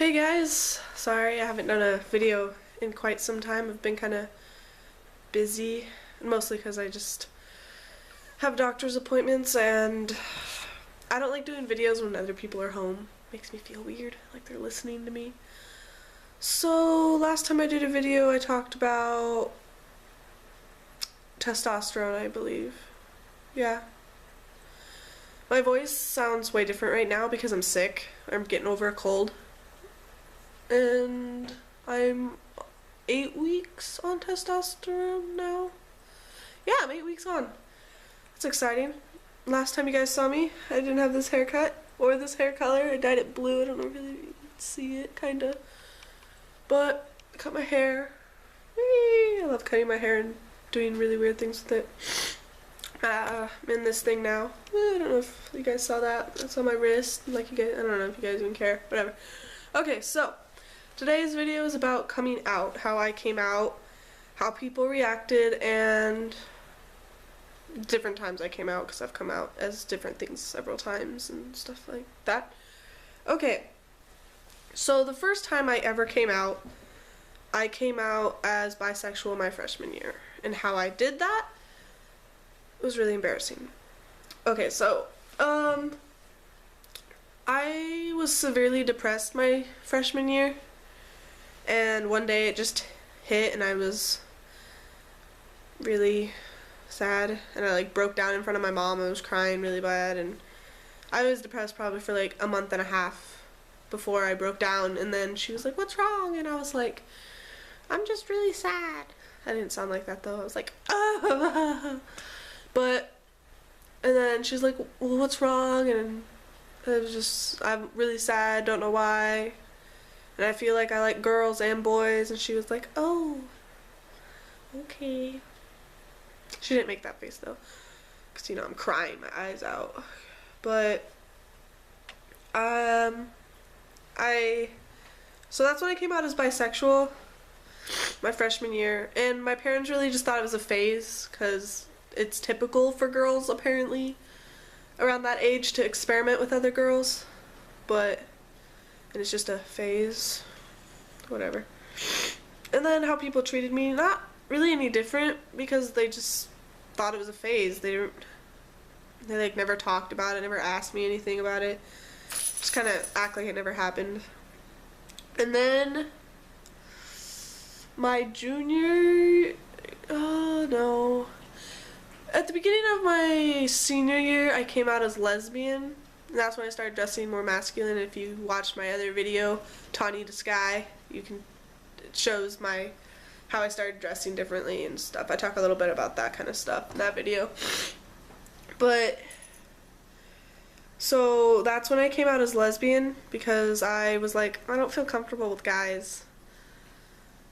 Hey guys, sorry I haven't done a video in quite some time. I've been kind of busy, mostly because I just have doctor's appointments and I don't like doing videos when other people are home. Makes me feel weird, like they're listening to me. So last time I did a video I talked about testosterone, I believe. Yeah. My voice sounds way different right now because I'm sick. I'm getting over a cold. And I'm 8 weeks on testosterone now. Yeah, I'm 8 weeks on. It's exciting. Last time you guys saw me, I didn't have this haircut or this hair color. I dyed it blue. I don't know if you can see it, kinda. But I cut my hair. Whee! I love cutting my hair and doing really weird things with it. I'm in this thing now. I don't know if you guys saw that. It's on my wrist. Like you guys, I don't know if you guys even care. Whatever. Okay, so today's video is about coming out, how I came out, how people reacted, and different times I came out, because I've come out as different things several times and stuff like that. Okay, so the first time I ever came out, I came out as bisexual my freshman year, and how I did that was really embarrassing. Okay, so, I was severely depressed my freshman year. And one day it just hit and I was really sad and I broke down in front of my mom. I was crying really bad and I was depressed probably for a month and a half before I broke down, and then she was like, "What's wrong?" And I was like, "I'm just really sad." I didn't sound like that though. I was like, "Ah." And then she's like, "Well, what's wrong?" And I was just, "I'm really sad, don't know why. And I feel like I like girls and boys." And she was like, "Oh, okay." She didn't make that face though, because I'm crying my eyes out. But so that's when I came out as bisexual my freshman year, and my parents really just thought it was a phase because it's typical for girls apparently around that age to experiment with other girls, and it's just a phase, whatever. And then how people treated me, not really any different, because they just thought it was a phase. They never talked about it, never asked me anything about it, just kind of act like it never happened. And then my junior, oh no, at the beginning of my senior year I came out as lesbian. And that's when I started dressing more masculine. If you watched my other video, Tawny to Sky, it shows how I started dressing differently and stuff. I talk a little bit about that kind of stuff in that video. But so that's when I came out as lesbian, because I was like, I don't feel comfortable with guys.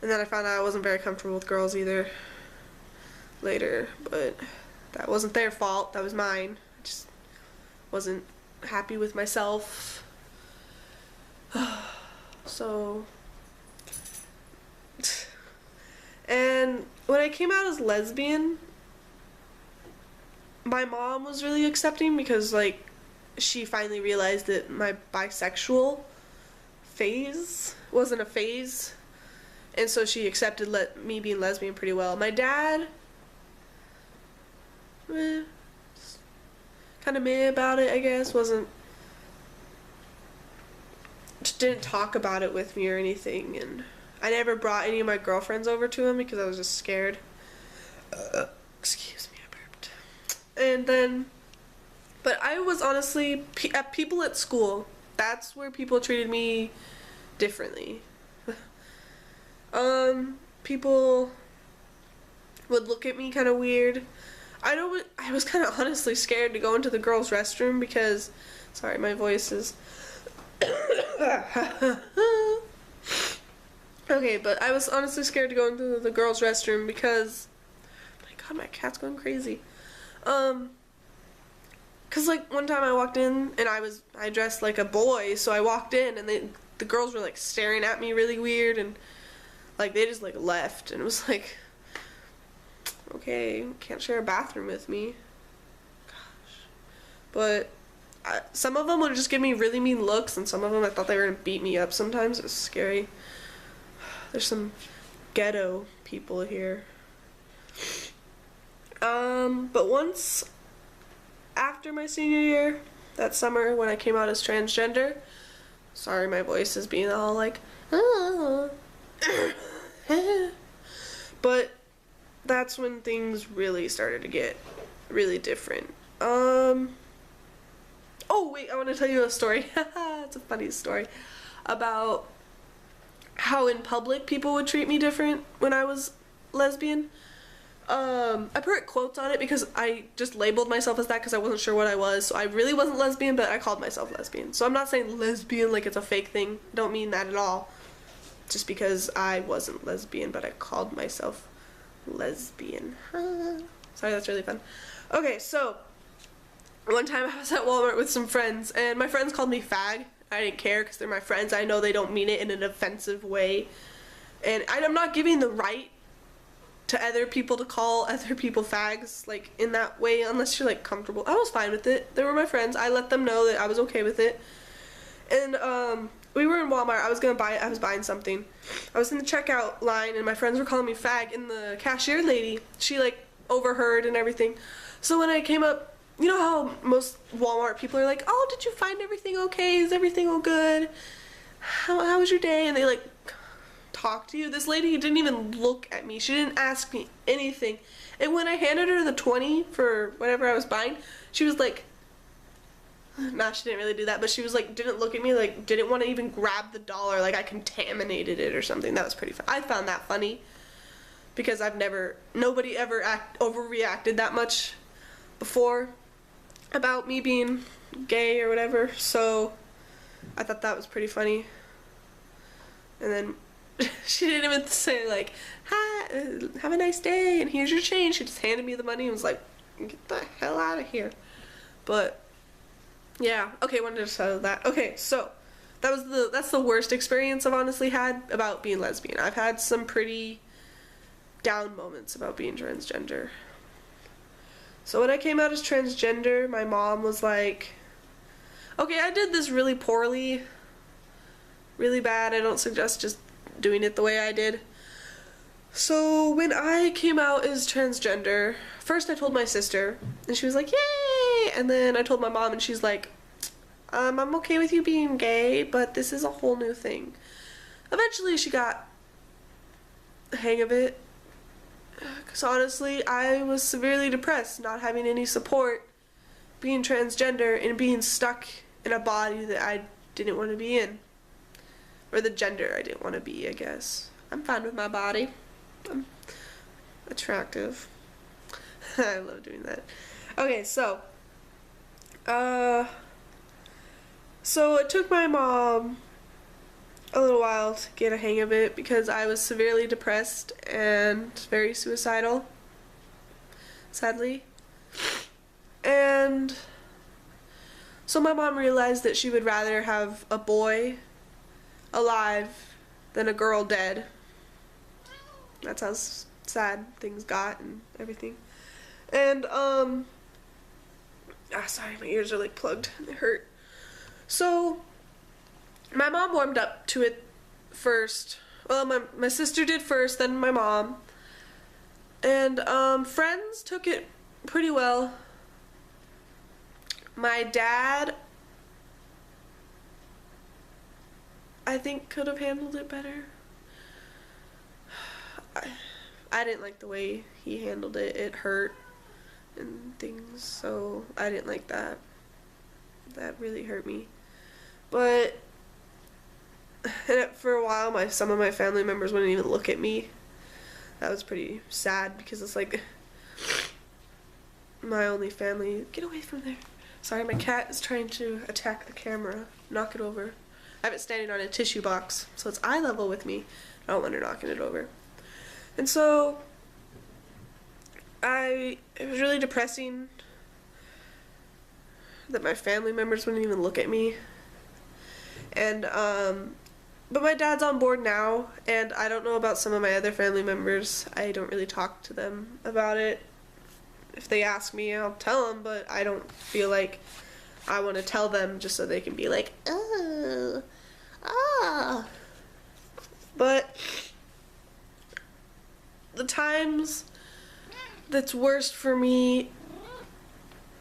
And then I found out I wasn't very comfortable with girls either later, but that wasn't their fault, that was mine. I just wasn't happy with myself. So, and when I came out as lesbian, my mom was really accepting, because she finally realized that my bisexual phase wasn't a phase, and so she accepted me being lesbian pretty well. My dad, kind of meh about it, I guess. Just didn't talk about it with me or anything, and I never brought any of my girlfriends over to him because I was just scared. Excuse me, I burped. And then, but I was honestly, people at school, that's where people treated me differently. People would look at me kind of weird. I was kind of honestly scared to go into the girls' restroom because, sorry, my voice is okay, but I was honestly scared to go into the girls' restroom because, my god, my cat's going crazy. Cause one time I walked in and I dressed like a boy, so I walked in and the girls were staring at me really weird, and they just left, and it was okay, can't share a bathroom with me. Gosh. But some of them would just give me really mean looks, and some of them I thought they were gonna beat me up sometimes. It was scary. There's some ghetto people here. But once after my senior year, that summer when I came out as transgender, sorry my voice is being all like, but that's when things really started to get really different. Oh wait, I want to tell you a story. It's a funny story about how in public people would treat me different when I was lesbian. I put quotes on it because I just labeled myself as that because I wasn't sure what I was. So I really wasn't lesbian, but I called myself lesbian. So I'm not saying lesbian like it's a fake thing. I don't mean that at all. Just because I wasn't lesbian, but I called myself lesbian. Sorry, that's really fun. Okay, so one time I was at Walmart with some friends, and my friends called me fag. I didn't care because they're my friends. I know they don't mean it in an offensive way. And I'm not giving the right to other people to call other people fags, like, in that way, unless you're, like, comfortable. I was fine with it. They were my friends. I let them know that I was okay with it. And, we were in Walmart. I was buying something. I was in the checkout line, and my friends were calling me fag, and the cashier lady, she, like, overheard and everything. So when I came up, you know how most Walmart people are like, oh, did you find everything okay? Is everything all good? How was your day? And they, like, talk to you. This lady didn't even look at me. She didn't ask me anything. And when I handed her the 20 for whatever I was buying, she was like, nah, she didn't really do that, but she was like, didn't look at me, like, didn't want to even grab the dollar, like I contaminated it or something. That was pretty fun. I found that funny because nobody ever overreacted that much before about me being gay or whatever, so I thought that was pretty funny. And then she didn't even say, like, hi, have a nice day, and here's your change. She just handed me the money and was like, get the hell out of here. But, yeah. Okay, wanted to tell that. Okay, so, that's the worst experience I've honestly had about being lesbian. I've had some pretty down moments about being transgender. So when I came out as transgender, my mom was like, okay, I did this really poorly, really bad. I don't suggest just doing it the way I did. So when I came out as transgender, first I told my sister, and she was like, yay! And then I told my mom, and she's like, I'm okay with you being gay, but this is a whole new thing. Eventually she got the hang of it, because honestly, I was severely depressed, not having any support, being transgender, and being stuck in a body that I didn't want to be in. Or the gender I didn't want to be, I guess. I'm fine with my body. I'm attractive. I love doing that. Okay, so it took my mom a little while to get a hang of it because I was severely depressed and very suicidal, sadly. And so my mom realized that she would rather have a boy alive than a girl dead. That's how sad things got and everything. And sorry, my ears are like plugged and they hurt. So my mom warmed up to it first. Well, my sister did first, then my mom. And friends took it pretty well. My dad, I think, could have handled it better. I didn't like the way he handled it. It hurt and things, so I didn't like that. That really hurt me. But for a while, some of my family members wouldn't even look at me. That was pretty sad because it's like my only family. Get away from there. Sorry, my cat is trying to attack the camera. Knock it over. I have it standing on a tissue box, so it's eye level with me. I don't want her knocking it over. And so, it was really depressing that my family members wouldn't even look at me. And, but my dad's on board now, and I don't know about some of my other family members. I don't really talk to them about it. If they ask me, I'll tell them, but I don't feel like I want to tell them just so they can be like, oh, ah. But the times that's worst for me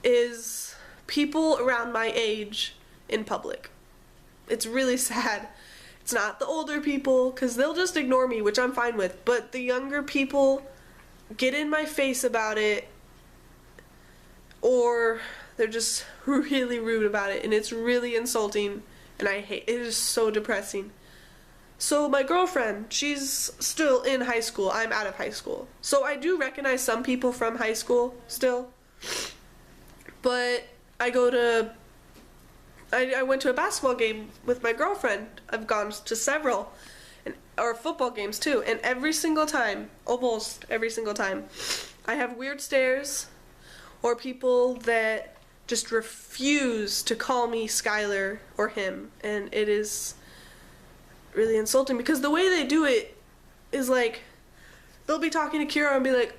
is people around my age in public. It's really sad. It's not the older people, because they'll just ignore me, which I'm fine with, but the younger people get in my face about it, or they're just really rude about it, and it's really insulting, and I hate it. It is so depressing. So my girlfriend, she's still in high school. I'm out of high school. So I do recognize some people from high school still, but I went to a basketball game with my girlfriend. I've gone to several, or football games too, and every single time, almost every single time, I have weird stares, or people that just refuse to call me Skylar or him, and it is really insulting, because the way they do it is like, they'll be talking to Kira and be like,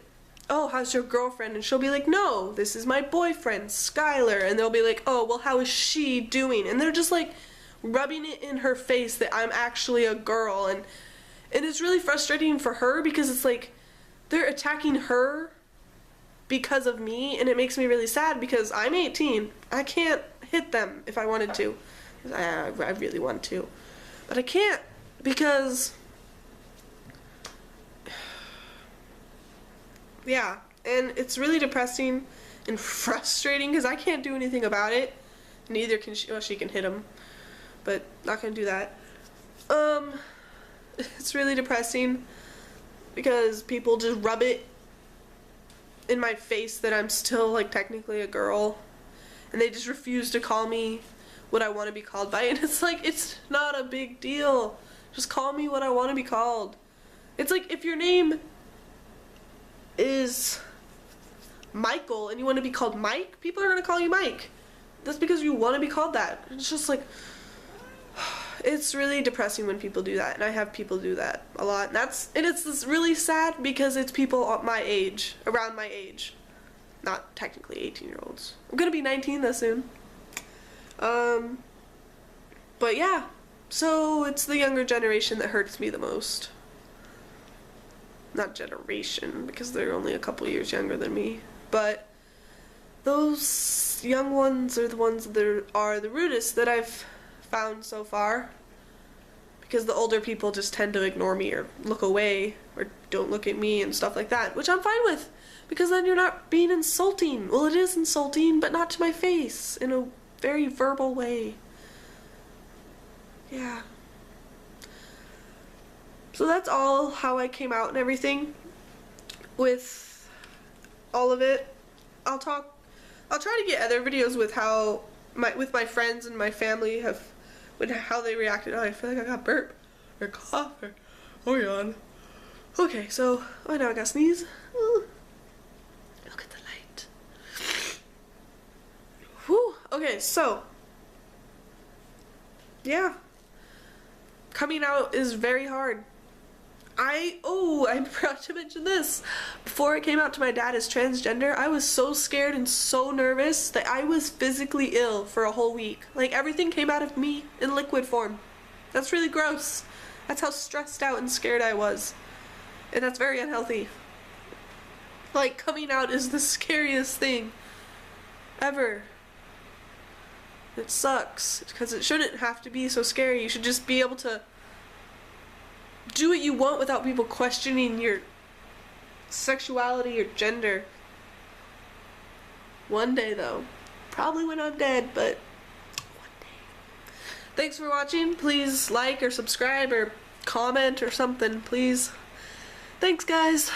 oh, how's your girlfriend? And she'll be like, no, this is my boyfriend, Skylar. And they'll be like, oh, well, how is she doing? And they're just like rubbing it in her face that I'm actually a girl. And it's really frustrating for her, because it's like they're attacking her because of me, and it makes me really sad, because I'm 18. I can't hit them if I wanted to. I really want to. But I can't, because yeah, and it's really depressing and frustrating, because I can't do anything about it. Neither can she. Well, she can hit him, but not gonna do that. It's really depressing, because people just rub it in my face that I'm still, like, technically a girl, and they just refuse to call me what I want to be called by, and it's like, it's not a big deal. Just call me what I want to be called. It's like, if your name is Michael and you want to be called Mike, people are going to call you Mike. That's because you want to be called that. It's just like, it's really depressing when people do that, and I have people do that a lot, and it's really sad, because it's people my age, around my age, not technically 18-year-olds. I'm gonna be 19 this soon. But yeah, so it's the younger generation that hurts me the most. Not generation, because they're only a couple years younger than me, but those young ones are the ones that are the rudest that I've found so far, because the older people just tend to ignore me or look away or don't look at me and stuff like that, which I'm fine with, because then you're not being insulting. Well, it is insulting, but not to my face, in a very verbal way. Yeah. So that's all how I came out and everything with all of it. I'll try to get other videos with my friends and my family how they reacted. Oh, I feel like I got burp or cough or yawn. Okay, so now I gotta sneeze. Ooh. Look at the light. Whew. Okay, so yeah, coming out is very hard. I forgot to mention this. Before I came out to my dad as transgender, I was so scared and so nervous that I was physically ill for a whole week. Like, everything came out of me in liquid form. That's really gross. That's how stressed out and scared I was. And that's very unhealthy. Like, coming out is the scariest thing ever. It sucks, because it shouldn't have to be so scary. You should just be able to do what you want without people questioning your sexuality or gender. One day, though. Probably when I'm dead, but one day. Thanks for watching. Please like or subscribe or comment or something, please. Thanks, guys.